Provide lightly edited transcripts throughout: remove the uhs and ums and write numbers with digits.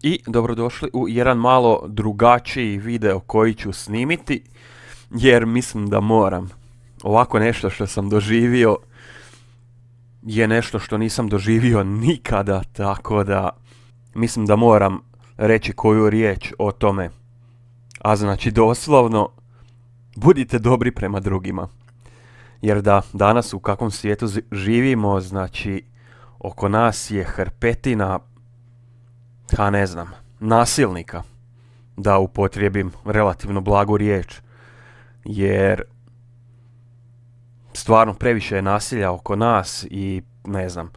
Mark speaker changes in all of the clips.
Speaker 1: I dobrodošli u jedan malo drugačiji video koji ću snimiti, jer mislim da moram. Ovako nešto što sam doživio je nešto što nisam doživio nikada, tako da mislim da moram reći koju riječ o tome. A znači doslovno, budite dobri prema drugima. Jer da danas u kakvom svijetu živimo, znači oko nas je hrpetina, ne znam, nasilnika, da upotrijebim relativno blagu riječ, jer stvarno previše je nasilja oko nas i ne znam,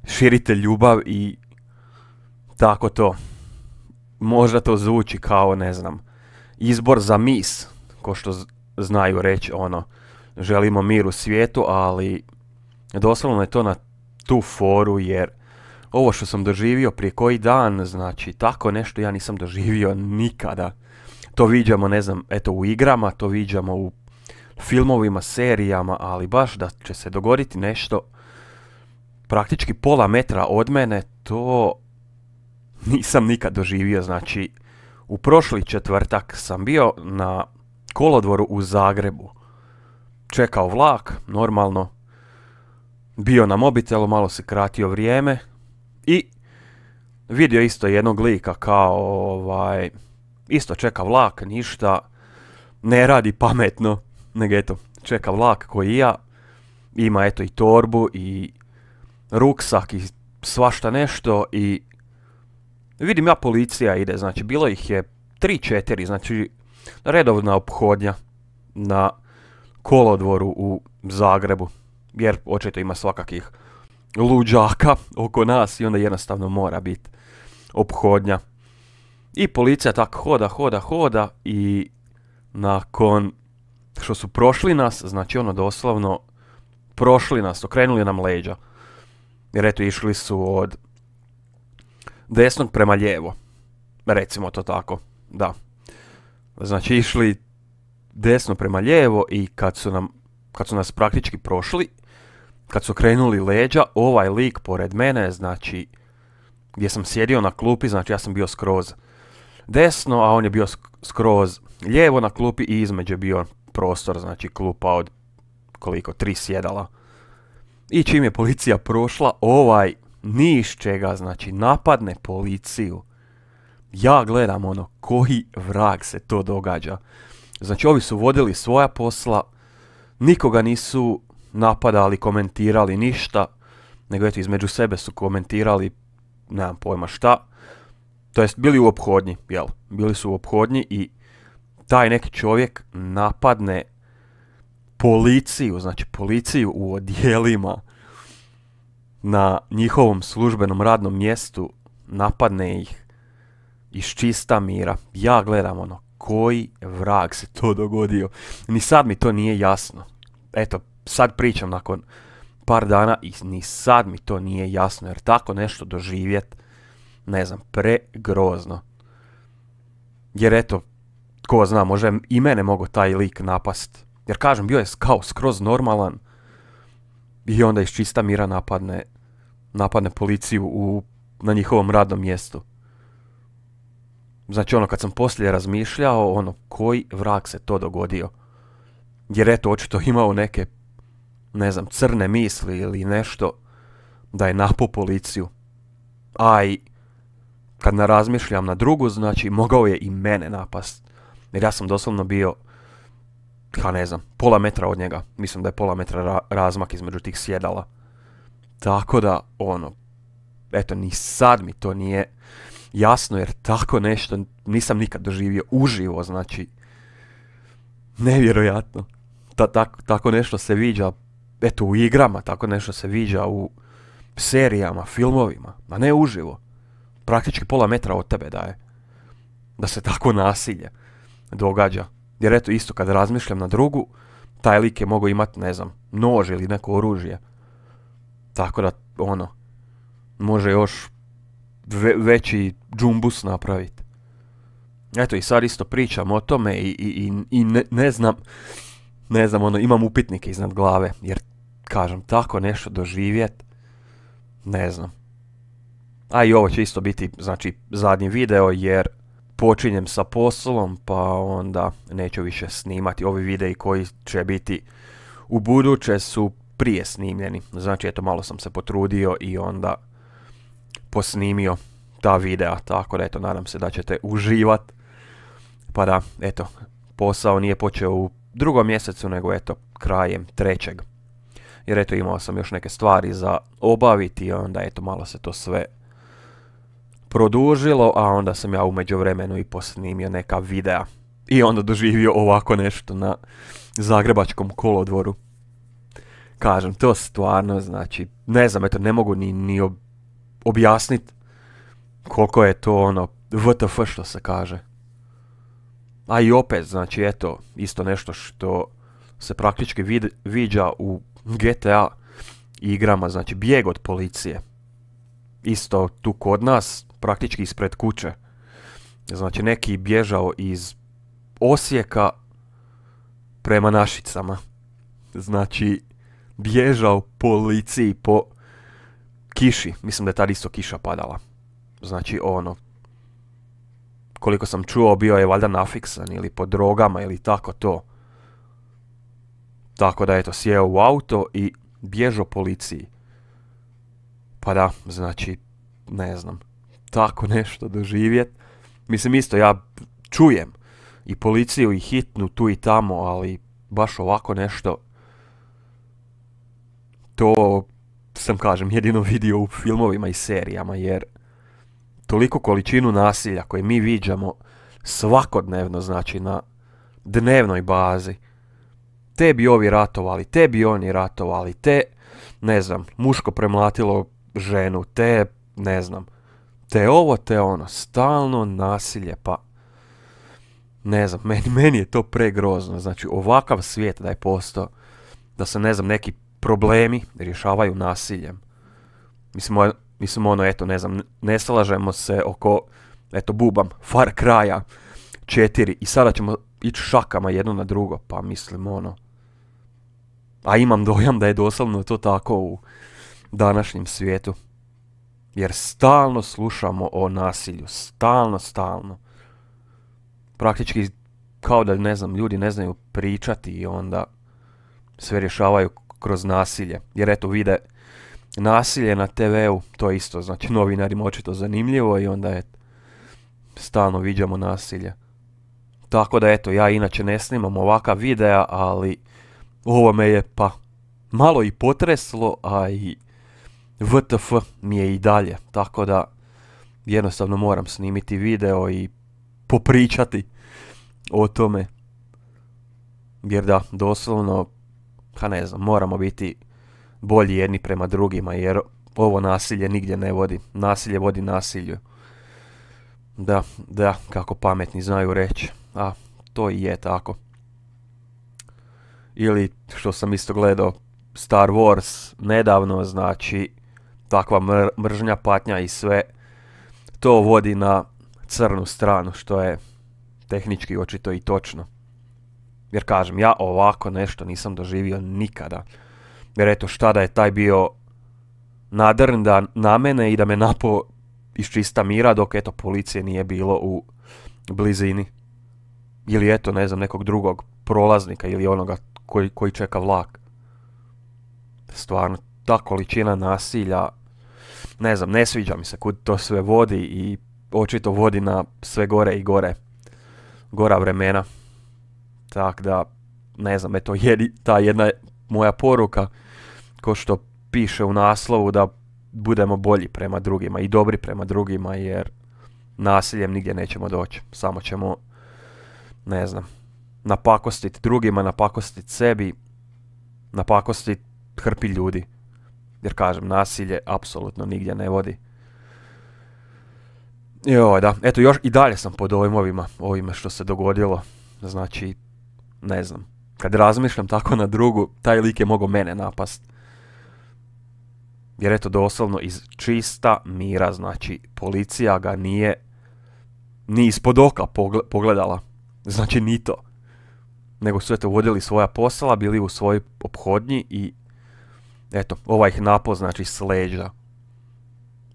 Speaker 1: širite ljubav i tako to. Možda to zvuči kao, ne znam, izbor za mis, ko što znaju reći, želimo mir u svijetu, ali doslovno je to na tu foru, jer ovo što sam doživio prije koji dan, znači tako nešto ja nisam doživio nikada. To viđamo, ne znam, eto u igrama, to viđamo u filmovima, serijama, ali baš da će se dogoditi nešto praktički pola metra od mene, to nisam nikad doživio. Znači, u prošli četvrtak sam bio na kolodvoru u Zagrebu. Čekao vlak, normalno. Bio na mobitelu, malo se kratio vrijeme. I vidio isto jednog lika kao, isto čeka vlak, ništa, ne radi pametno, nego eto, čeka vlak koji ja, ima eto i torbu i ruksak i svašta nešto i vidim ja policija ide, znači bilo ih je 3-4, znači redovna ophodnja na kolodvoru u Zagrebu, jer očito ima svakakih luđaka oko nas i onda jednostavno mora biti ophodnja. I policija tako hoda i nakon što su prošli nas, znači doslovno prošli nas, okrenuli nam leđa. Jer eto išli su od desnog prema lijevo, recimo to tako, da. Znači išli desno prema lijevo i kad su nas praktički prošli, kad su krenuli leđa, ovaj lik pored mene, znači, gdje sam sjedio na klupi, znači ja sam bio skroz desno, a on je bio skroz lijevo na klupi i između je bio prostor, znači klupa od koliko, 3 sjedala. I čim je policija prošla, ovaj niš čega, znači napadne policiju. Ja gledam koji vrag se to događa. Znači ovi su vodili svoja posla, nikoga nisu napadali, komentirali ništa, nego eto između sebe su komentirali, nemam pojma šta, to jest bili u ophodnji, jel? Bili su u ophodnji i taj neki čovjek napadne policiju, znači policiju u odjelima na njihovom službenom radnom mjestu, napadne ih iz čista mira. Ja gledam koji vrag se to dogodio. Ni sad mi to nije jasno. Eto, sad pričam nakon par dana i ni sad mi to nije jasno, jer tako nešto doživjet, ne znam, pregrozno. Jer eto, ko zna, možda i mene mogo taj lik napast. Jer kažem, bio je kao skroz normalan i onda iz čista mira napadne policiju na njihovom radnom mjestu. Znači kad sam poslije razmišljao, koji vrag se to dogodio. Jer eto, očito imao neke, ne znam, crne misli ili nešto da je napao policiju. A i kad razmišljam na drugu, znači mogao je i mene napast. Jer ja sam doslovno bio, ne znam, pola metra od njega. Mislim da je pola metra razmak između tih sjedala. Tako da, eto, ni sad mi to nije jasno, jer tako nešto nisam nikad doživio uživo, znači, nevjerojatno. Tako nešto se viđa, eto, u igrama, tako nešto se viđa u serijama, filmovima, a ne uživo. Praktički pola metra od tebe da se tako nasilje događa. Jer eto, isto kad razmišljam na drugu, taj lik je mogao imati, ne znam, nož ili neko oružje. Tako da, može još veći džumbus napraviti. Eto, i sad isto pričam o tome i ne znam, imam upitnike iznad glave, jer, kažem, tako nešto doživjet, ne znam. A i ovo će isto biti, znači, zadnji video jer počinjem sa poslom, pa onda neću više snimati. Ovi videi koji će biti u buduće su prije snimljeni. Znači, eto, malo sam se potrudio i onda posnimio ta videa, tako da eto, nadam se da ćete uživat. Pa da, eto, posao nije počeo u 2. mjesecu, nego eto, krajem 3. Jer eto, imao sam još neke stvari za obaviti i onda eto, malo se to sve produžilo, a onda sam ja u međuvremenu i posnimio neka videa. I onda doživio ovako nešto na Zagrebačkom kolodvoru. Kažem, to stvarno, znači, ne znam, eto, ne mogu ni objasniti koliko je to ono WTF što se kaže. A i opet, znači, eto, isto nešto što se praktički viđa u GTA igrama, znači, bijeg od policije. Isto tu kod nas, praktički ispred kuće. Znači, neki bježao iz Osijeka prema Našicama. Znači, bježao policiji po kiši. Mislim da je tad isto kiša padala. Znači, ono, koliko sam čuo, bio je valjda nafiksan ili po drogama ili tako to. Tako da, eto, sjeo u auto i bježao policiji. Pa da, znači, ne znam, tako nešto doživjet. Mislim, isto, ja čujem i policiju i hitnu tu i tamo, ali baš ovako nešto, to sam, kažem, jedino vidio u filmovima i serijama, jer toliko količinu nasilja koje mi viđamo svakodnevno, znači na dnevnoj bazi. Te bi ovi ratovali, te bi oni ratovali, te, ne znam, muško premlatilo ženu, te, ne znam, te ovo, te ono, stalno nasilje, pa, ne znam, meni je to pregrozno, znači ovakav svijet da je postao, da se, ne znam, neki problemi rješavaju nasiljem. Mislim, ono, eto, ne znam, ne slažemo se oko, eto, bubam, Far Cry'a 4 i sada ćemo ići šakama jedno na drugo, pa mislim, ono, a imam dojam da je doslovno to tako u današnjem svijetu. Jer stalno slušamo o nasilju, stalno. Praktički kao da, ne znam, ljudi ne znaju pričati i onda sve rješavaju kroz nasilje. Jer eto, vide nasilje na TV-u, to je isto, znači novinarima očito zanimljivo i onda je stalno viđamo nasilje. Tako da eto, ja inače ne snimam ovakav videa, ali ovo me je pa malo i potreslo, a i WTF mi je i dalje, tako da jednostavno moram snimiti video i popričati o tome. Jer da, doslovno, ne znam, moramo biti bolji jedni prema drugima, jer ovo nasilje nigdje ne vodi. Nasilje vodi nasilju. Da, kako pametni znaju reći. A, to i je tako. Ili, što sam isto gledao, Star Wars nedavno, znači, takva mržnja, patnja i sve, to vodi na crnu stranu, što je tehnički očito i točno. Jer kažem, ja ovako nešto nisam doživio nikada. Jer eto, šta da je taj bio nadrn na mene i da me napao iz čista mira, dok eto, policije nije bilo u blizini. Ili eto, ne znam, nekog drugog prolaznika ili onoga koji čeka vlak. Stvarno, ta količina nasilja, ne znam, ne sviđa mi se kud to sve vodi i očito vodi na sve gore i gore. Gora vremena. Tak da, ne znam, eto, ta jedna moja poruka, ko što piše u naslovu, da budemo bolji prema drugima i dobri prema drugima, jer nasiljem nigdje nećemo doći. Samo ćemo, ne znam, napakostiti drugima, napakostiti sebi, napakostiti hrpi ljudi. Jer kažem, nasilje apsolutno nigdje ne vodi. Joj, da, eto, još i dalje sam pod dojmovima ovime što se dogodilo. Znači, ne znam, kad razmišljam tako na drugu, taj lik je mogao mene napast. Jer eto, doslovno iz čista mira, znači, policija ga nije ni ispod oka pogledala. Znači, ni to. Nego su eto vodili svoja posla, bili u svojoj ophodnji i eto, ovaj ih napao, znači, s leđa.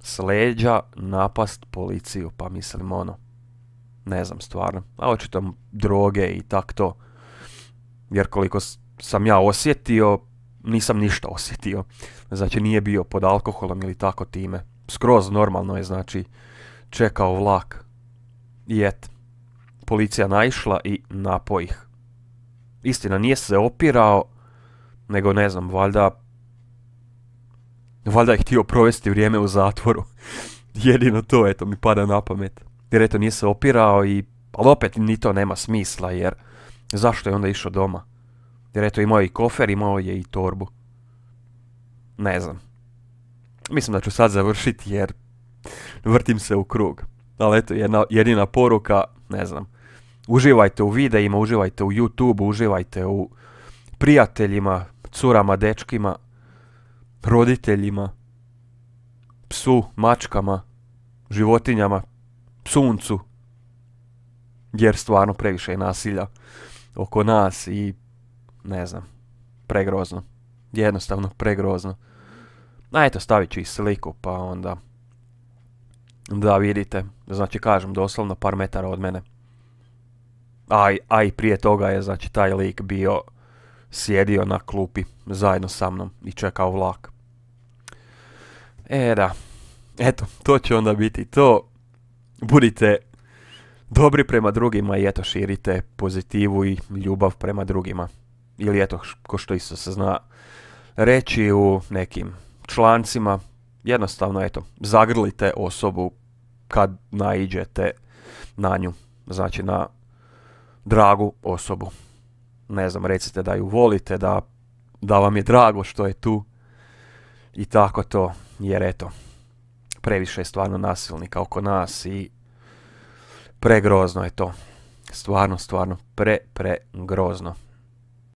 Speaker 1: s leđa napast policiju, pa mislim ono, ne znam stvarno, a očito droge i tak to, jer koliko sam ja osjetio, nisam ništa osjetio, znači nije bio pod alkoholom ili tako time, skroz normalno je, znači čekao vlak i policija naišla i napao ih. Istina, nije se opirao, nego ne znam, valjda je htio provesti vrijeme u zatvoru. Jedino to, eto, mi pada na pamet. Jer eto, nije se opirao ali opet ni to nema smisla, jer zašto je onda išao doma? Jer eto, imao je i kofer, imao je i torbu. Ne znam. Mislim da ću sad završiti jer vrtim se u krug. Ali eto, jedina poruka, ne znam. Uživajte u videima, uživajte u YouTube, uživajte u prijateljima, curama, dečkima, roditeljima, psu, mačkama, životinjama, suncu. Jer stvarno previše je nasilja oko nas i ne znam, pregrozno. Jednostavno pregrozno. A eto, stavit ću i sliku pa onda da vidite. Znači kažem, doslovno par metara od mene. A i prije toga je, znači, taj lik bio sjedio na klupi zajedno sa mnom i čekao vlak. Da. Eto, to će onda biti to. Budite dobri prema drugima i eto, širite pozitivu i ljubav prema drugima. Ili eto, ko što isto se zna reći u nekim člancima, jednostavno eto, zagrlite osobu kad naiđete na nju. Znači na dragu osobu. Ne znam, recite da ju volite, da vam je drago što je tu. I tako to, jer eto, previše je stvarno nasilnika oko nas i pregrozno je to. Stvarno, pregrozno.